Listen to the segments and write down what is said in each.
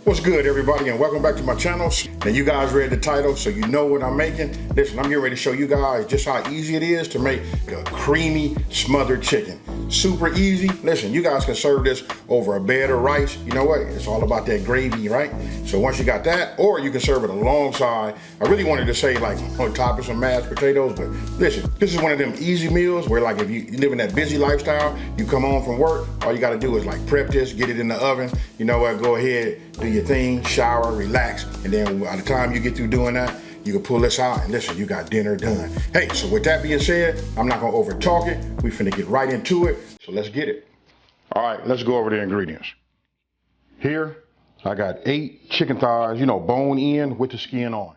What's good, everybody, and welcome back to my channel. Now, you guys read the title, so you know what I'm making. Listen, I'm getting ready to show you guys just how easy it is to make a creamy smothered chicken. Super easy. Listen, you guys can serve this over a bed of rice. You know what? It's all about that gravy, right? So once you got that, or you can serve it alongside. I really wanted to say like on top of some mashed potatoes, but listen, this is one of them easy meals where like if you live in that busy lifestyle, you come home from work, all you got to do is like prep this, get it in the oven. You know what? Go ahead, do your thing, shower, relax, and then by the time you get through doing that, you can pull this out and listen, you got dinner done. Hey, so with that being said, I'm not gonna over talk it. We finna get right into it, so let's get it. All right, let's go over the ingredients. Here, I got 8 chicken thighs, bone in with the skin on.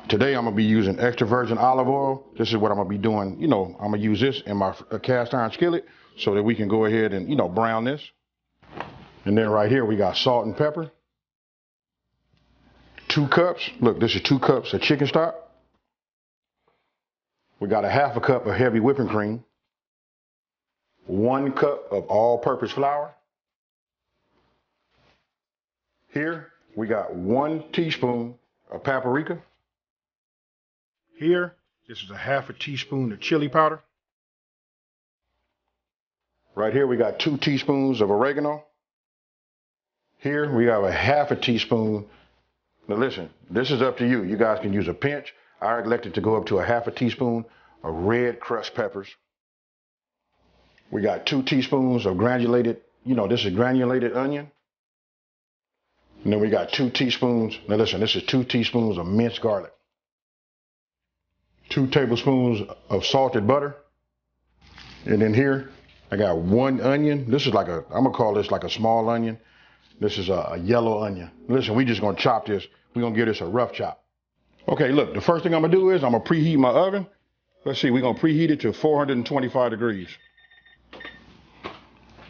Today, I'm gonna be using extra virgin olive oil. This is what I'm gonna be doing. I'm gonna use this in my cast iron skillet so that we can go ahead and, brown this. And then right here, we got salt and pepper. 2 cups. Look, this is 2 cups of chicken stock. We got a half a cup of heavy whipping cream. 1 cup of all-purpose flour. Here, we got 1 teaspoon of paprika. Here, this is a half a teaspoon of chili powder. Right here, we got 2 teaspoons of oregano. Here, we have a half a teaspoon. Now listen, this is up to you. You guys can use a pinch. I elected to go up to a half a teaspoon of red crushed peppers. We got 2 teaspoons of granulated, this is granulated onion. And then we got 2 teaspoons, now listen, this is 2 teaspoons of minced garlic. 2 tablespoons of salted butter. And then here, I got 1 onion. This is like I'm gonna call this like a small onion. This is a yellow onion. Listen, we just gonna chop this. We're gonna give this a rough chop. Okay, look, the first thing I'm gonna do is I'm gonna preheat my oven. Let's see, we're gonna preheat it to 425 degrees.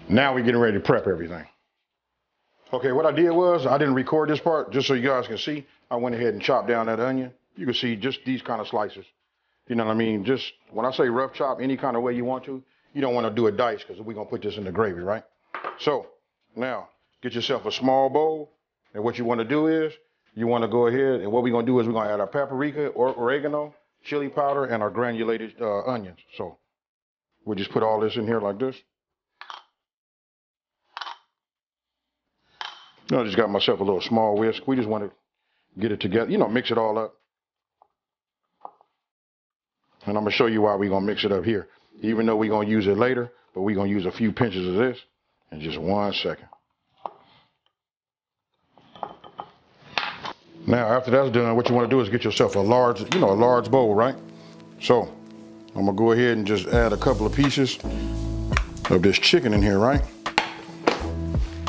Now we're getting ready to prep everything. Okay, what I did was, I didn't record this part, just so you guys can see. I went ahead and chopped down that onion. You can see just these kind of slices. You know what I mean? Just, when I say rough chop, any kind of way you want to, you don't wanna do it dice, because we're gonna put this in the gravy, right? So, now, get yourself a small bowl, and what you wanna do is, you wanna go ahead, and what we're gonna do is we're gonna add our paprika, or oregano, chili powder, and our granulated onions. So, we'll just put all this in here like this. I just got myself a little small whisk. We just want to get it together, mix it all up. And I'm going to show you why we're going to mix it up here. Even though we're going to use it later, but we're going to use a few pinches of this in just 1 second. Now, after that's done, what you want to do is get yourself a large, a large bowl, right? So, I'm going to go ahead and just add a couple of pieces of this chicken in here, right?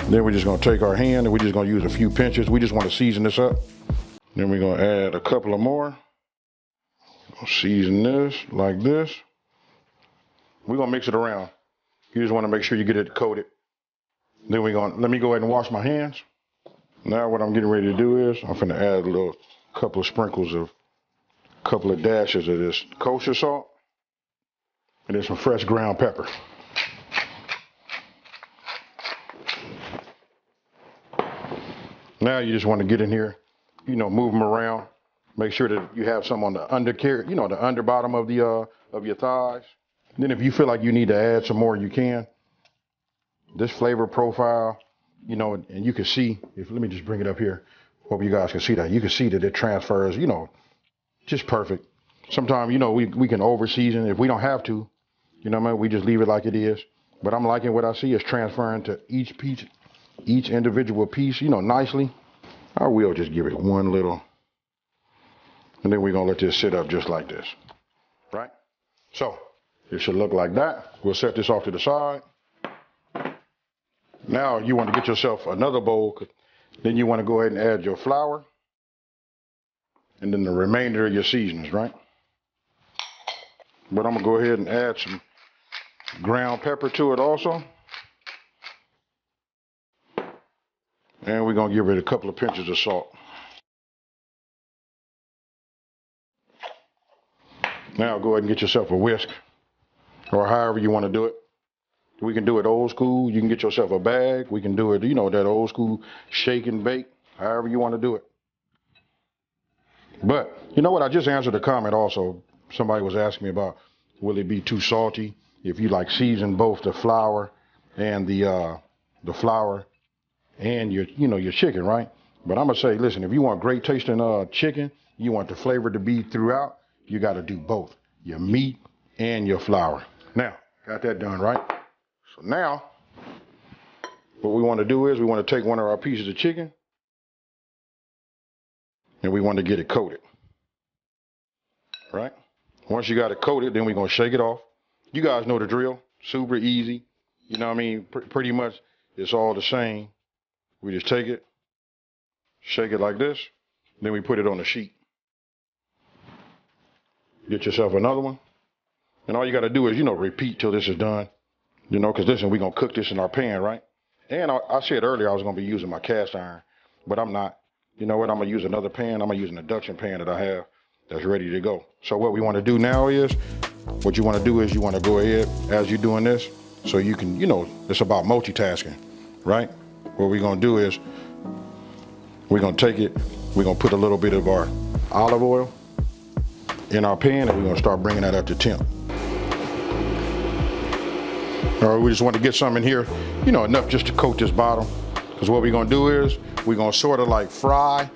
Then we're just gonna take our hand and we're just gonna use a few pinches. We just wanna season this up. Then we're gonna add a couple of more. Season this like this. We're gonna mix it around. You just wanna make sure you get it coated. Then let me go ahead and wash my hands. Now what I'm getting ready to do is, I'm gonna add a couple of sprinkles of, a couple of dashes of this kosher salt. And then some fresh ground pepper. Now you just want to get in here, move them around. Make sure that you have some on the undercarriage, the under bottom of the of your thighs. And then if you feel like you need to add some more, you can. This flavor profile, and you can see, let me just bring it up here. Hope you guys can see that. You can see that it transfers, just perfect. Sometimes, we can over season if we don't have to. We just leave it like it is. But I'm liking what I see is transferring to each piece. Each individual piece, nicely. I will just give it one little, and then we're gonna let this sit up just like this, right? So, it should look like that. We'll set this off to the side. Now you want to get yourself another bowl, then you want to go ahead and add your flour, and then the remainder of your seasonings, right? But I'm gonna go ahead and add some ground pepper to it also. And we're gonna give it a couple of pinches of salt. Now go ahead and get yourself a whisk, or however you want to do it. We can do it old school. You can get yourself a bag. We can do it, you know, that old school shake and bake, however you want to do it. But you know what? I just answered a comment also. Somebody was asking me about, will it be too salty if you like season both the flour and the flour and your chicken, right? But I'm gonna say, listen, if you want great tasting chicken, you want the flavor to be throughout, you got to do both, your meat and your flour. Now, got that done, right? So now, what we want to do is we want to take one of our pieces of chicken and we want to get it coated, right? Once you got it coated, then we're gonna shake it off. You guys know the drill, super easy. You know what I mean? Pretty much it's all the same. We just take it, shake it like this, then we put it on a sheet. Get yourself another one. And all you got to do is, repeat till this is done. Because listen, we're going to cook this in our pan, right? And I said earlier I was going to be using my cast iron, but I'm not. You know what? I'm going to use another pan. I'm going to use an induction pan that I have that's ready to go. So what we want to do now is, what you want to do is you want to go ahead as you're doing this, so you can, it's about multitasking, right? What we're going to do is, we're going to take it, we're going to put a little bit of our olive oil in our pan, and we're going to start bringing that up to temp. All right, we just want to get some in here, enough just to coat this bottom. Because what we're going to do is, we're going to sort of like fry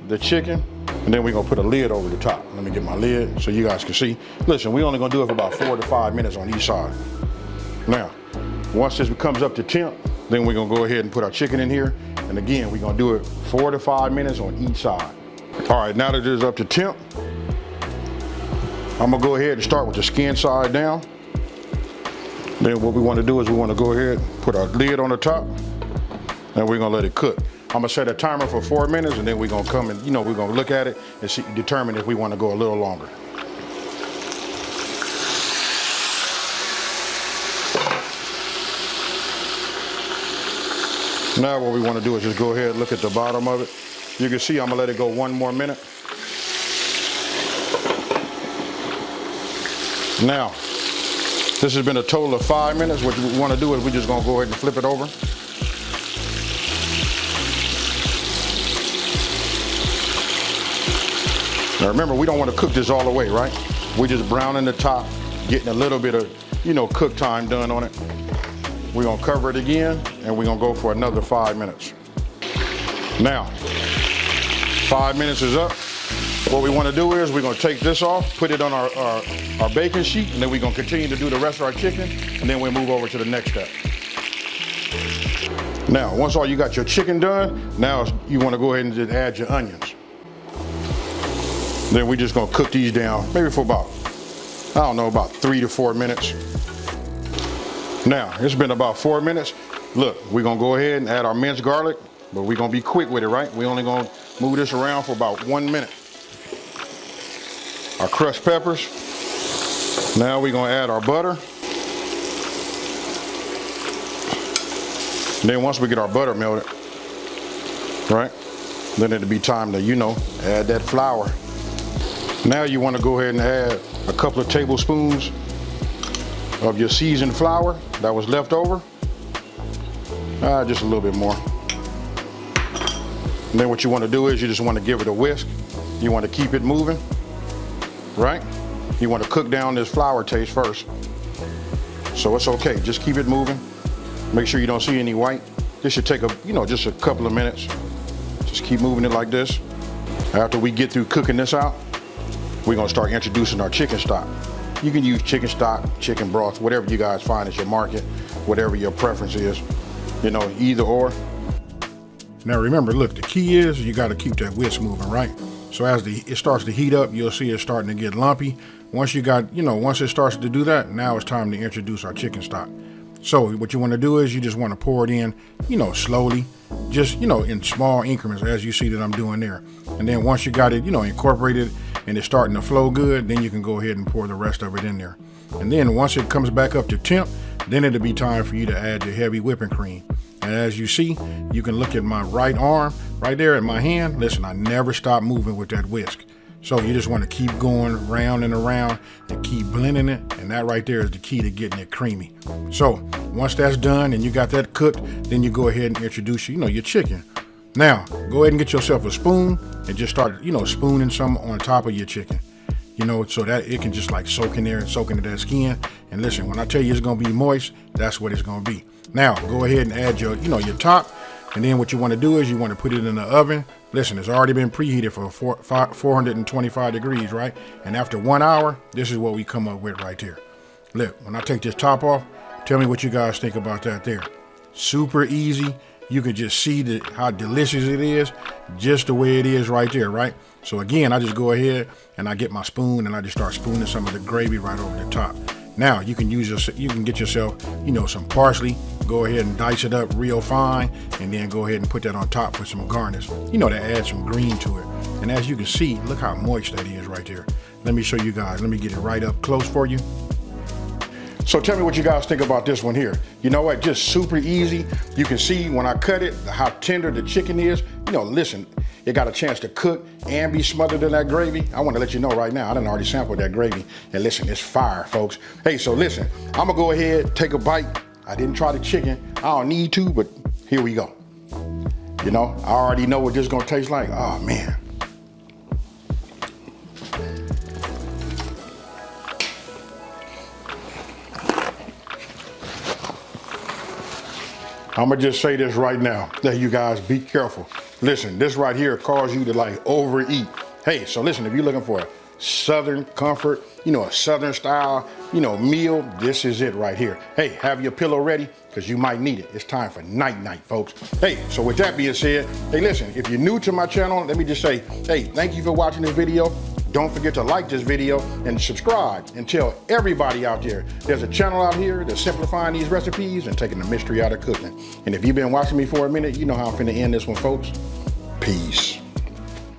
the chicken, and then we're going to put a lid over the top. Let me get my lid so you guys can see. Listen, we're only going to do it for about 4 to 5 minutes on each side. Now, once this comes up to temp, then we're going to go ahead and put our chicken in here. And again, we're going to do it 4 to 5 minutes on each side. All right, now that it is up to temp, I'm going to go ahead and start with the skin side down. Then what we want to do is we want to go ahead, put our lid on the top, and we're going to let it cook. I'm going to set a timer for 4 minutes, and then we're going to come and, we're going to look at it and determine if we want to go a little longer. Now what we want to do is just go ahead and look at the bottom of it. You can see I'm going to let it go 1 more minute. Now, this has been a total of 5 minutes. What we want to do is we're just going to go ahead and flip it over. Now remember, we don't want to cook this all the way, right? We're just browning the top, getting a little bit of, cook time done on it. We're gonna cover it again, and we're gonna go for another 5 minutes. Now, 5 minutes is up. What we wanna do is we're gonna take this off, put it on our baking sheet, and then we're gonna continue to do the rest of our chicken, and then we'll move over to the next step. Now, once all you got your chicken done, now you wanna go ahead and just add your onions. Then we're just gonna cook these down, maybe for about, about 3 to 4 minutes. Now, it's been about 4 minutes. Look, we're gonna go ahead and add our minced garlic, but we're gonna be quick with it, right? We're only gonna move this around for about 1 minute. Our crushed peppers. Now we're gonna add our butter. And then once we get our butter melted, right? Then it'll be time to, add that flour. Now you wanna go ahead and add a couple of tablespoons of your seasoned flour that was left over. Just a little bit more. And then what you want to do is you just want to give it a whisk. You want to keep it moving, right? You want to cook down this flour taste first. So it's okay, just keep it moving. Make sure you don't see any white. This should take just a couple of minutes. Just keep moving it like this. After we get through cooking this out, we're gonna start introducing our chicken stock. You can use chicken stock, chicken broth, whatever you guys find is your market, whatever your preference is, either or. Now remember, look, the key is you got to keep that whisk moving, right? So as it starts to heat up, you'll see it starting to get lumpy. Once once it starts to do that, now it's time to introduce our chicken stock. So what you want to do is you just want to pour it in, slowly, just, in small increments, as you see that I'm doing there. And then once you got it, incorporated and it's starting to flow good, then you can go ahead and pour the rest of it in there. And then once it comes back up to temp, then it'll be time for you to add your heavy whipping cream. And as you see, you can look at my right arm right there at my hand. Listen, I never stop moving with that whisk. So you just want to keep going round and around and keep blending it. And that right there is the key to getting it creamy. So once that's done and you got that cooked, then you go ahead and introduce, your chicken. Now, go ahead and get yourself a spoon and just start, spooning some on top of your chicken, so that it can just like soak in there and soak into that skin. And listen, when I tell you it's going to be moist, that's what it's going to be. Now, go ahead and add your, your top. And then what you want to do is you want to put it in the oven. Listen, it's already been preheated for 425 degrees, right? And after 1 hour, this is what we come up with right here. Look, when I take this top off, tell me what you guys think about that there. Super easy. You can just see how delicious it is, just the way it is right there, right? So again, I just go ahead and I get my spoon and I just start spooning some of the gravy right over the top. Now you can get yourself, some parsley. Go ahead and dice it up real fine, and then go ahead and put that on top for some garnish. To add some green to it. And as you can see, look how moist that is right there. Let me show you guys. Let me get it right up close for you. So tell me what you guys think about this one here. You know what? Just super easy. You can see when I cut it, how tender the chicken is. Listen, it got a chance to cook and be smothered in that gravy. I want to let you know right now, I done already sampled that gravy. And listen, it's fire, folks. Hey, so listen, I'm gonna go ahead, take a bite. I didn't try the chicken. I don't need to, but here we go. I already know what this is gonna taste like. Oh, man. I'm gonna just say this right now. That you guys be careful. Listen, this right here causes you to like overeat. Hey, so listen, if you're looking for a Southern comfort, a Southern style, meal, this is it right here. Hey, have your pillow ready because you might need it. It's time for night, folks. Hey, so with that being said, hey, listen, if you're new to my channel, let me just say, hey, thank you for watching this video. Don't forget to like this video and subscribe and tell everybody out there there's a channel out here that's simplifying these recipes and taking the mystery out of cooking. And if you've been watching me for a minute, you know how I'm finna end this one, folks. Peace.